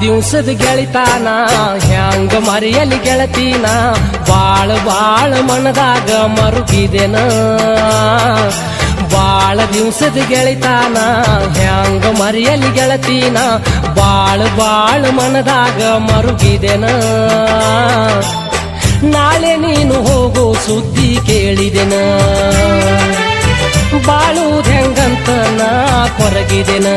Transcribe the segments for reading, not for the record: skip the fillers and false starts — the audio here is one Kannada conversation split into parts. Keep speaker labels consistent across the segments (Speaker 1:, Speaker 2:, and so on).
Speaker 1: ದಿವ್ಸದ ಗೆಳಿತಾನ ಹ್ಯಾಂಗ ಮರೆಯಲಿ ಗೆಳತೀನ ಬಾಳ ಬಾಳ ಮನದಾಗ ಮರುಗಿದೆನ ಬಾಳ ದಿವ್ಸದ ಗೆಳಿತಾನ ಹ್ಯಾಂಗ ಮರೆಯಲಿ ಗೆಳತೀನ ಬಾಳ ಬಾಳ ಮನದಾಗ ಮರುಗಿದೆನ ನಾಳೆ ನೀನು ಹೋಗೋ ಸುದ್ದಿ ಕೇಳಿದೆನ ಬಾಳುವುದ ಹೆಂಗಂತ ನಾ ಕೊರಗಿದೆನ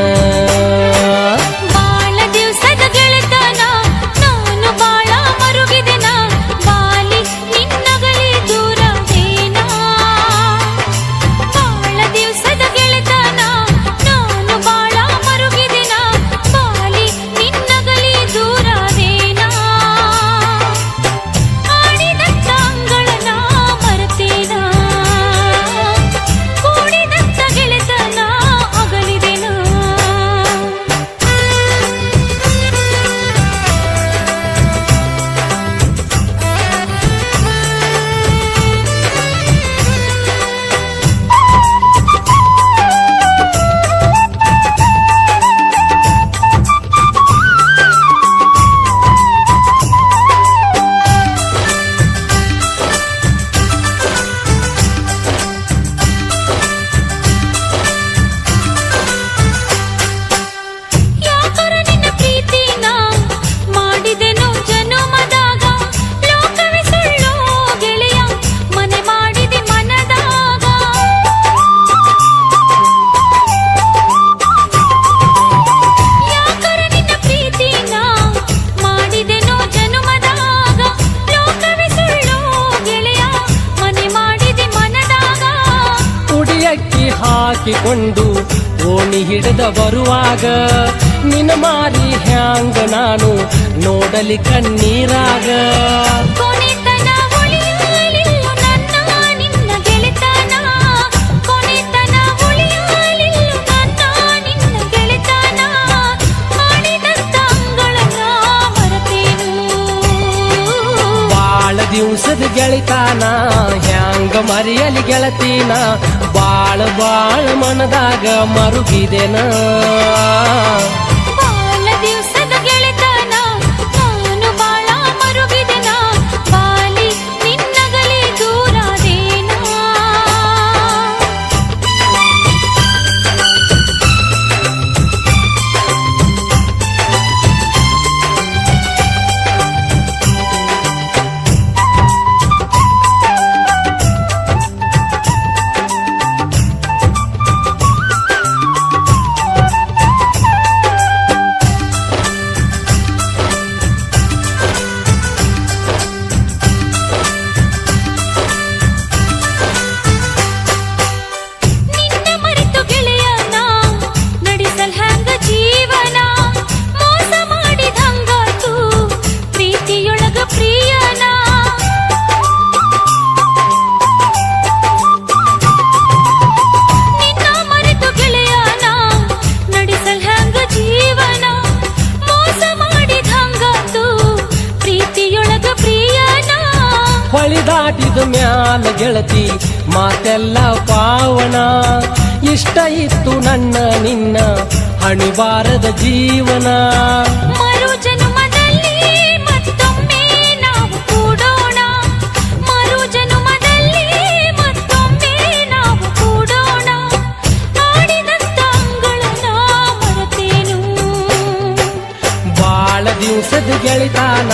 Speaker 1: ಹಾಕಿಕೊಂಡು ಓಣಿ ಹಿಡಿದ ಬರುವಾಗ ನಿನ್ನ ಮಾರಿ ಹ್ಯಾಂಗ ನಾನು ನೋಡಲಿ ಕಣ್ಣೀರಾಗ ದಿವ್ಸದ ಗೆಳಿತಾನ ಹ್ಯಾಂಗ ಮರೆಯಲಿ ಗೆಳತೀನ ಬಾಳ ಬಾಳ ಮನದಾಗ ಮರುಗಿದೆನ ಹೊಳಿ ದಾಟಿದ ಮ್ಯಾಲ ಗೆಳತಿ ಮಾತೆಲ್ಲ ಪಾವನ ಇಷ್ಟ ಇತ್ತು ನನ್ನ ನಿನ್ನ ಹಣಿಬಾರದ ಜೀವನ
Speaker 2: ಮರು ಜನುಮದಲ್ಲಿ ಮತ್ತೊಮ್ಮೆ ನಾವು ಕೂಡೋಣ ಮರು ಜನುಮದಲ್ಲಿ ಮತ್ತೊಮ್ಮೆ ನಾವು ಕೂಡೋಣ ಆಡಿದಂತ ಅಂಗಳನ ಮರೆತೇನು
Speaker 1: ಬಾಳ ದಿವ್ಸದ ಗೆಳಿತಾನ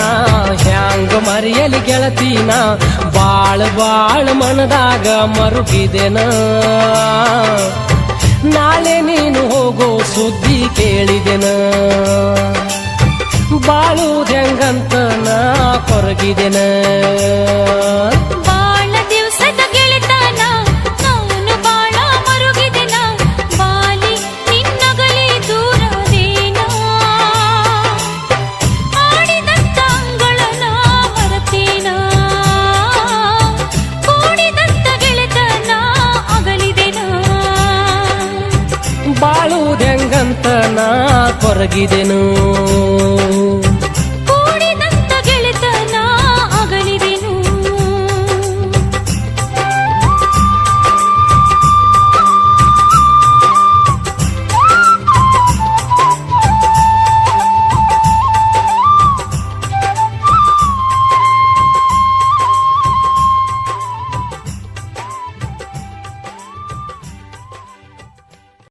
Speaker 1: ಹ್ಯಾಂಗ ಮರೆಯಲಿ ಗೆಳತೀನ ಬಾಳ ಬಾಳ ಮನದಾಗ ಮರುಗಿದೆನ ನಾಳೆ ನೀನು ಹೋಗೋ ಸುದ್ದಿ ಕೇಳಿದೆನ ಬಾಳುವುದ ಹೆಂಗಂತ ನಾ ಕೊರಗಿದೆನ ಬಾಳುವುದೆಂಗಂತ ನಾ ಕೊರಗಿದೆನು.